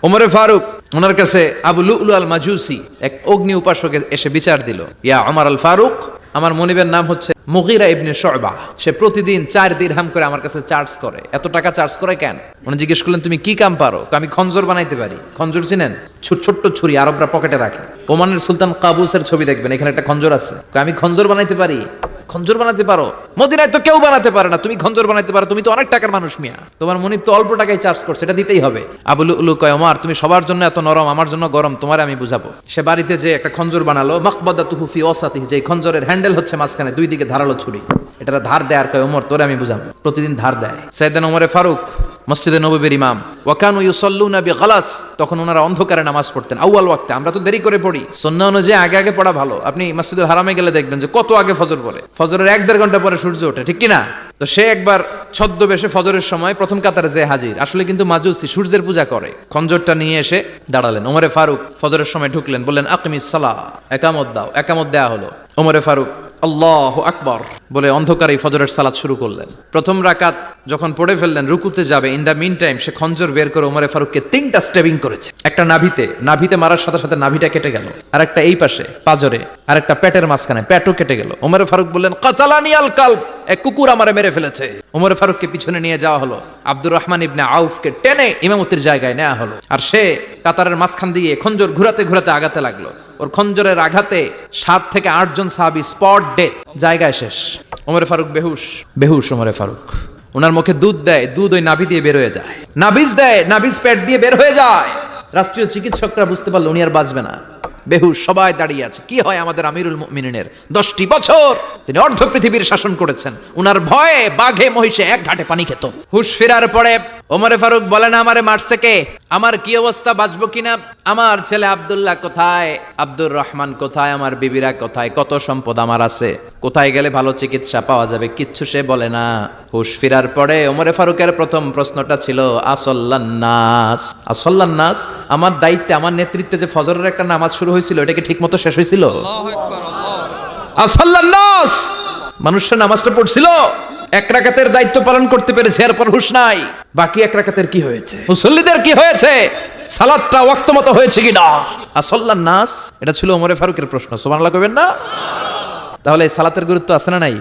ওমরে ফারুক ওনার কাছে আবু লুলু আল মাজুসি এক অগ্নি উপাসক এসে বিচার দিল, ইয়া ওমর আল ফারুক, আমার মনিবের নাম হচ্ছে মুগীরা ইবনে শুবা, সে প্রতিদিন 4 দিরহাম করে আমার কাছে চার্জ করে। এত টাকা চার্জ করে কেন? উনি জিজ্ঞেস করলেন, তুমি কি কাম পারো? আমি খঞ্জর বানাইতে পারি। খঞ্জর চিনেন? ছোট্ট ছুরি আরবরা পকেটে রাখে। ওমানের সুলতান কাবুসের ছবি দেখবেন, এখানে একটা খঞ্জর আছে। আমি খঞ্জর বানাইতে পারি। খঞ্জর বানাতে পারো? মদিনায় তো কেউ বানাতে পারে না, তুমি খঞ্জর বানাইতে পারো? তুমি তো অনেক টাকার মানুষ মিয়া, তোমার মনিব তো অল্প টাকায় চার্জ করছে, এটা দিতেই হবে। আবু লুলু কয়, ওমর তুমি সবার জন্য এত নরম, আমার জন্য গরম, তোমার আমি বুঝাবো। সে বাড়িতে যে একটা খঞ্জর বানালো, মাকবাদাতুহু ফি ওয়াসাতিহি, যে খঞ্জরের হ্যান্ডেল হচ্ছে মাঝখানে, দুই দিকে ধারালো ছুরি। এটা ধার দেয় আর কয়, ওমর তোরে আমি বুঝাবো। প্রতিদিন ধার দেয়। সাইয়েদনা ওমরে ফারুক মসজিদে নববীর ইমাম, ওয়াকানু ইউসাল্লুনা বিগালাস, তখন ওনারা অন্ধকারে নামাজ পড়তেন আউয়াল ওয়াক্তে। আমরা তো দেরি করে পড়ি, সুন্নাহ অনুযায়ী আগে আগে পড়া ভালো। আপনি মসজিদুল হারামে গেলে দেখবেন যে কত আগে ফজর পড়ে, ফজরের 1-1.5 ঘন্টা পরে সূর্য ওঠে, ঠিক কিনা? তো সে একবার ছদ্মবেশে ফজরের সময় প্রথম কাতারে যে হাজির, আসলে কিন্তু মাজুসি, সূর্যের পূজা করে। খঞ্জরটা নিয়ে এসে দাঁড়ালেন। ওমরে ফারুক ফজরের সময় ঢুকলেন, বললেন আকিমিস সালাহ, একামত দাও। একামত দেয়া হলো। ওমরে ফারুক আল্লাহু আকবার বলে অন্ধকারে ফজরের সালাত শুরু করলেন। প্রথম রাকাত যখন পড়ে ফেললেন, রুকুতে যাবে, ইন দা মিন টাইম সে খঞ্জর বের করে ওমরে ফারুককে 3টা স্টেবিং করেছে। একটা নাভিতে মারার সাথে সাথে নাভিটা কেটে গেল, আর একটা এই পাশে পাজরে, আর একটা পেটের মাঝখানে, পেটও কেটে গেল। ওমরে ফারুক বললেন, কাতালানি আল কালব, এক কুকুর আমারে মেরে ফেলেছে। ওমরে ফারুককে পিছনে নিয়ে যাওয়া হলো। আব্দুর রহমান ইবনে আউফকে টেনে ইমামতির জায়গায় নেওয়া হলো। আর সে কাতারের মাঝখান দিয়ে খঞ্জর ঘুরাতে ঘুরাতে আগাতে লাগলো। ওর খঞ্জরের আঘাতে 7 থেকে 8 জন সাহাবী স্পট ডেথ, জায়গায় শেষ। ওমরে ফারুক বেহুশ। ওমরে ফারুক, ওনার মুখে দুধ দেয়, দুধ ওই নাভি দিয়ে বের হয়ে যায়। নাভিজ দেয়, নাভিজ পেট দিয়ে বের হয়ে যায়। রাষ্ট্রীয় চিকিৎসকরা বুঝতে পারলো উনি আর বাঁচবে না, বেহুশ। সবাই দাঁড়িয়ে আছে। কি হয় আমাদের আমিরুল মুমিনিনের? 10টি বছর তিনি অর্ধ পৃথিবীর শাসন করেছেন, উনার ভয়ে বাঘে মহিষে এক ঘাটে পানি খেত। হুশ ফেরার পরে ওমরে ফারুক বলেন, আমারে মারছে কে? আমার কি অবস্থা, বাঁচবো কিনা? আমার ছেলে আব্দুল্লাহ কোথায়? আব্দুর রহমান কোথায়? আমার বিবিরা কোথায়? কত সম্পদ আমার আছে, কোথায় গেলে ভালো চিকিৎসা পাওয়া যাবে? কিচ্ছু সে বলে না। হুশ ফেরার পরে ওমরে ফারুকের প্রথম প্রশ্নটা ছিল, আসল্লান্নাস, আসল্লান্নাস, আমার দায়িত্বে, আমার নেতৃত্বে যে ফজরের একটা নামাজ শুরু হয়েছিল, এটা কি ঠিক মতো শেষ হয়েছিল? আসল্লান্নাস, মানুষের নামাজটা পড়ছিল, 1 রাকাতের দায়িত্ব পালন করতে পেরেছে, এরপর হুশ নাই। বাকি 1 রাকাতের কি হয়েছে? মুসল্লিদের কি হয়েছে? সালাতটা ওয়াক্ত মতো হয়েছে কিনা? আসল্লান্নাস, এটা ছিল ওমরে ফারুকের প্রশ্ন। সুবহানাল্লাহ কইবেন না? তাহলে এই সালাতের গুরুত্ব আছে না নাই?